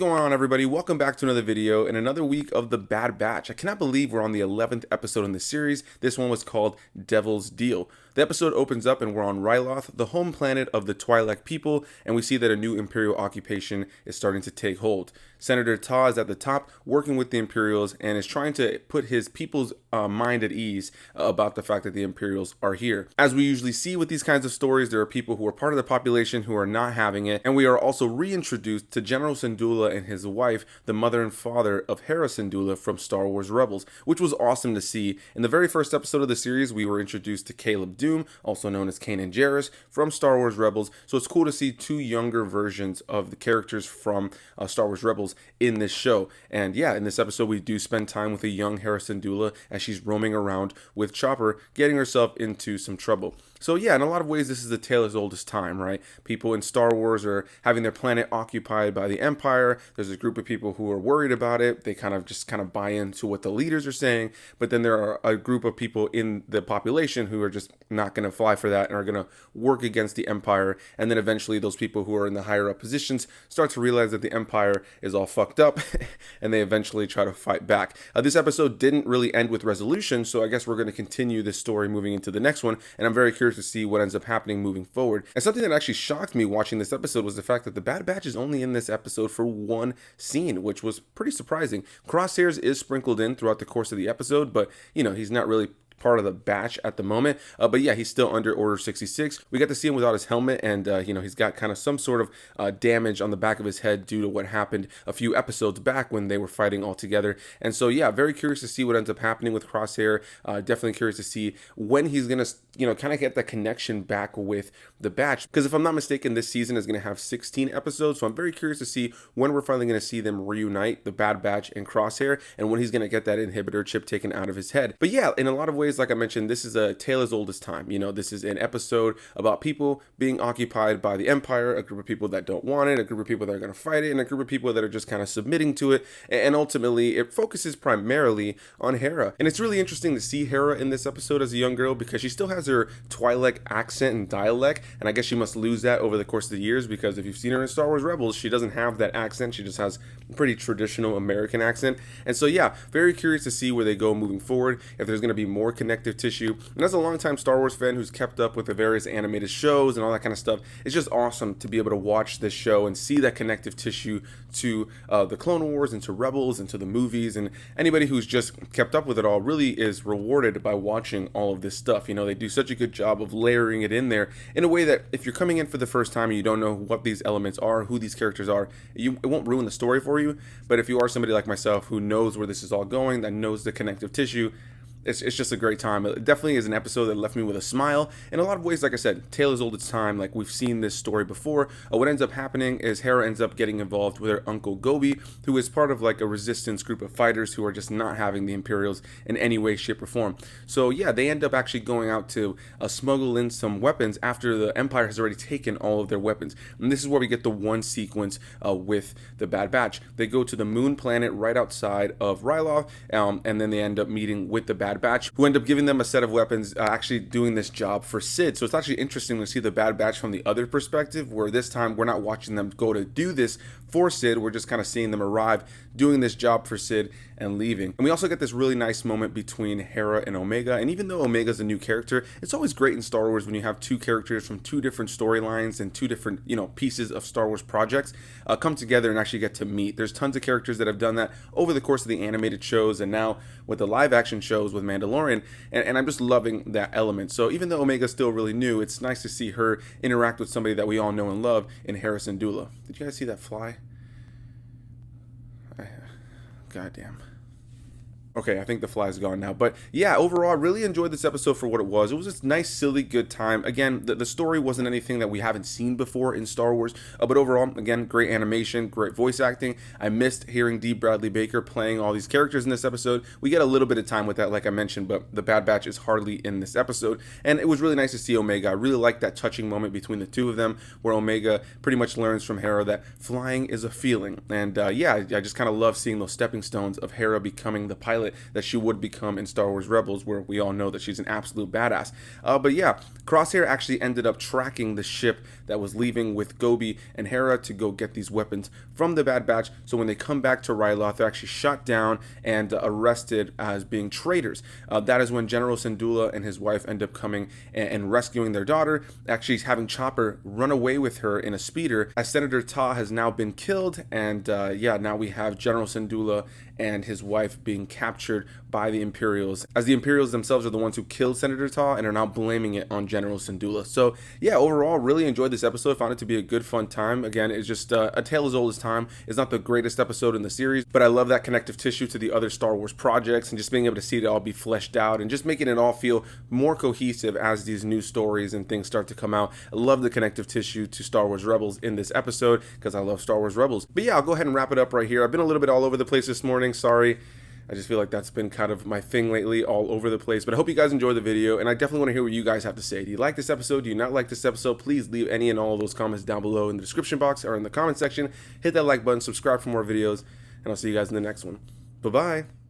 going on, everybody? Welcome back to another video and another week of The Bad Batch. I cannot believe we're on the 11th episode in the series. This one was called Devil's Deal. The episode opens up and we're on Ryloth, the home planet of the Twi'lek people, and we see that a new Imperial occupation is starting to take hold. Senator Ta is at the top, working with the Imperials, and is trying to put his people's mind at ease about the fact that the Imperials are here. As we usually see with these kinds of stories, there are people who are part of the population who are not having it, and we are also reintroduced to General Syndulla and his wife, the mother and father of Hera Syndulla from Star Wars Rebels, which was awesome to see. In the very first episode of the series, we were introduced to Caleb Doom, also known as Kanan Jarrus, from Star Wars Rebels, so it's cool to see two younger versions of the characters from Star Wars Rebels in this show. And yeah, in this episode we do spend time with a young Hera Syndulla as she's roaming around with Chopper, getting herself into some trouble. So yeah, in a lot of ways this is a tale as old as time, right? People in Star Wars are having their planet occupied by the Empire. There's a group of people who are worried about it. They kind of buy into what the leaders are saying, but then there are a group of people in the population who are just not going to fly for that and are going to work against the Empire. And then eventually those people who are in the higher up positions start to realize that the Empire is all fucked up and they eventually try to fight back. This episode didn't really end with resolution, so I guess we're going to continue this story moving into the next one, and I'm very curious to see what ends up happening moving forward. And something that actually shocked me watching this episode was the fact that the Bad Batch is only in this episode for one scene, which was pretty surprising. Crosshairs is sprinkled in throughout the course of the episode, but you know, he's not really part of the batch at the moment, but yeah, he's still under Order 66. We got to see him without his helmet, and you know, he's got kind of some sort of damage on the back of his head due to what happened a few episodes back when they were fighting all together. And so yeah, very curious to see what ends up happening with Crosshair. Definitely curious to see when he's gonna, you know, kind of get that connection back with the batch, because if I'm not mistaken, this season is going to have 16 episodes, so I'm very curious to see when we're finally going to see them reunite, the Bad Batch and Crosshair, and when he's going to get that inhibitor chip taken out of his head. But yeah, in a lot of ways, like I mentioned, this is a tale as old as time. You know, this is an episode about people being occupied by the Empire, a group of people that don't want it, a group of people that are going to fight it, and a group of people that are just kind of submitting to it. And ultimately, it focuses primarily on Hera. And it's really interesting to see Hera in this episode as a young girl, because she still has her Twi'lek accent and dialect, and I guess she must lose that over the course of the years, because if you've seen her in Star Wars Rebels, she doesn't have that accent. She just has a pretty traditional American accent. And so yeah, very curious to see where they go moving forward, if there's going to be more connective tissue. And as a longtime Star Wars fan who's kept up with the various animated shows and all that kind of stuff, it's just awesome to be able to watch this show and see that connective tissue to the Clone Wars and to Rebels and to the movies. And anybody who's just kept up with it all really is rewarded by watching all of this stuff. You know, they do such a good job of layering it in there in a way that if you're coming in for the first time and you don't know what these elements are, who these characters are, it won't ruin the story for you. But if you are somebody like myself who knows where this is all going, that knows the connective tissue, it's just a great time. It definitely is an episode that left me with a smile. In a lot of ways, like I said, tale as old as time. Like, we've seen this story before. What ends up happening is Hera ends up getting involved with her uncle Gobi, who is part of like a resistance group of fighters who are just not having the Imperials in any way, shape, or form. So yeah, they end up actually going out to smuggle in some weapons after the Empire has already taken all of their weapons. And this is where we get the one sequence with the Bad Batch. They go to the moon planet right outside of Ryloth, and then they end up meeting with the Bad Batch, who end up giving them a set of weapons, actually doing this job for Sid. So it's actually interesting to see the Bad Batch from the other perspective, where this time we're not watching them go to do this for Sid, we're just kind of seeing them arrive, doing this job for Sid, and leaving. And we also get this really nice moment between Hera and Omega. And even though Omega's a new character, it's always great in Star Wars when you have two characters from two different storylines and two different, you know, pieces of Star Wars projects come together and actually get to meet. There's tons of characters that have done that over the course of the animated shows and now with the live action shows with Mandalorian, and I'm just loving that element. So even though Omega's still really new, it's nice to see her interact with somebody that we all know and love in Hera Syndulla. Did you guys see that fly? Goddamn. Okay, I think the fly's gone now. But yeah, overall, I really enjoyed this episode for what it was. It was just nice, silly, good time. Again, the story wasn't anything that we haven't seen before in Star Wars. But overall, again, great animation, great voice acting. I missed hearing Dee Bradley Baker playing all these characters in this episode. We get a little bit of time with that, like I mentioned, but the Bad Batch is hardly in this episode. And it was really nice to see Omega. I really liked that touching moment between the two of them, where Omega pretty much learns from Hera that flying is a feeling. And yeah, I just kind of love seeing those stepping stones of Hera becoming the pilot pilot that she would become in Star Wars Rebels, where we all know that she's an absolute badass. But yeah, Crosshair actually ended up tracking the ship that was leaving with Gobi and Hera to go get these weapons from the Bad Batch. So when they come back to Ryloth, they're actually shot down and arrested as being traitors. That is when General Syndulla and his wife end up coming and rescuing their daughter, actually having Chopper run away with her in a speeder, as Senator Ta has now been killed. And yeah, now we have General Syndulla and his wife being captured by the Imperials, as the Imperials themselves are the ones who killed Senator Ta and are now blaming it on General Syndulla. So yeah, overall, really enjoyed this episode. Found it to be a good, fun time. Again, it's just a tale as old as time. It's not the greatest episode in the series, but I love that connective tissue to the other Star Wars projects and just being able to see it all be fleshed out and just making it all feel more cohesive as these new stories and things start to come out. I love the connective tissue to Star Wars Rebels in this episode because I love Star Wars Rebels. But yeah, I'll go ahead and wrap it up right here. I've been a little bit all over the place this morning. Sorry. I just feel like that's been kind of my thing lately, all over the place. But I hope you guys enjoyed the video, and I definitely want to hear what you guys have to say. Do you like this episode? Do you not like this episode? Please leave any and all of those comments down below in the description box or in the comment section. Hit that like button, subscribe for more videos, and I'll see you guys in the next one. Bye-bye.